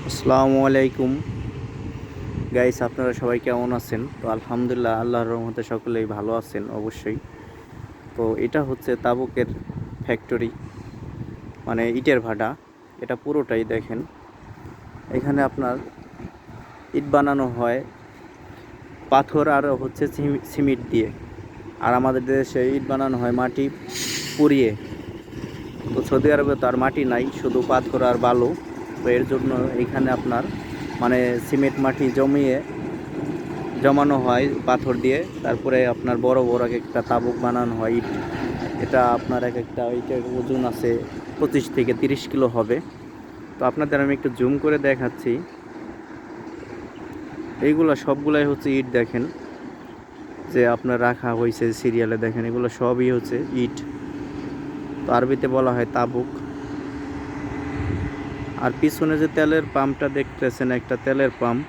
আসসালামু আলাইকুম গাইস, আপনারা সবাই কেমন আছেন? তো আলহামদুলিল্লাহ, আল্লাহর রহমতে সকলেই ভালো আছেন অবশ্যই। তো এটা হচ্ছে তাবুকের ফ্যাক্টরি, মানে ইটের ভাটা। এটা পুরোটাই দেখেন, এখানে আপনার ইট বানানো হয় পাথর আর হচ্ছে সিমেন্ট দিয়ে। আর আমাদের দেশে ইট বানানো হয় মাটি পুড়িয়ে। তো সৌদি আরবে তো আর মাটি নাই, শুধু পাথর আর বালু। তো এর জন্য এখানে আপনার মানে সিমেন্ট মাটি জমানো হয় পাথর দিয়ে, তারপরে আপনার বড় বড় এক একটা তাবুক বানানো হয় ইট। এটা আপনার এক একটা ইটের ওজন আছে 25 থেকে 30 কিলো হবে। তো আপনাদের আমি একটু জুম করে দেখাচ্ছি। এইগুলা সবগুলাই হচ্ছে ইট, দেখেন যে আপনার রাখা হয়েছে সিরিয়ালে, দেখেন এগুলো সবই হচ্ছে ইট। তো আরবিতে বলা হয় তাবুক। আর পিছনে যে তেলের পাম্পটা দেখতেছেন, একটা তেলের পাম্প,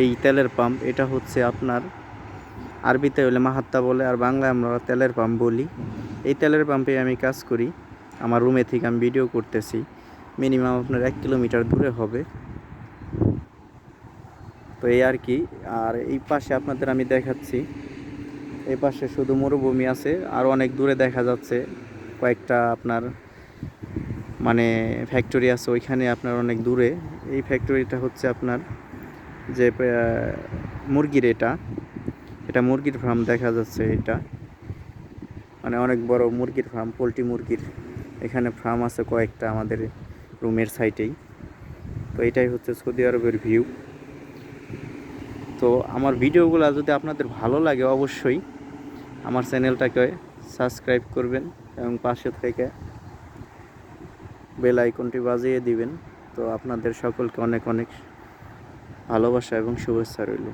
এই তেলের পাম্প এটা হচ্ছে আপনার আরবিতে হলে মাহাত্তা বলে, আর বাংলায় আমরা তেলের পাম্প বলি। এই তেলের পাম্পে আমি কাজ করি, আমার রুমে থেকে আমি ভিডিও করতেছি। মিনিমাম আপনার 1 কিলোমিটার দূরে হবে। তো এই আর কি। আর এই পাশে আপনাদের আমি দেখাচ্ছি, এই পাশে শুধু মরুভূমি আছে, আর অনেক দূরে দেখা যাচ্ছে কয়েকটা আপনার মানে ফ্যাক্টরি আছে ওইখানে আপনার অনেক দূরে। এই ফ্যাক্টরিটা হচ্ছে আপনার যে মুরগির, এটা এটা মুরগির ফার্ম দেখা যাচ্ছে। এটা মানে অনেক বড় মুরগির ফার্ম, পোলট্রি মুরগির। এখানে ফার্ম আছে কয়েকটা আমাদের রুমের সাইটেই। তো এটাই হচ্ছে সৌদি আরবের ভিউ। তো আমার ভিডিওগুলো যদি আপনাদের ভালো লাগে, অবশ্যই আমার চ্যানেলটাকে সাবস্ক্রাইব করবেন এবং পাশে থেকে বেল আইকনটি বাজিয়ে দিবেন। তো আপনাদের সকলকে অনেক অনেক ভালোবাসা এবং শুভেচ্ছা রইল।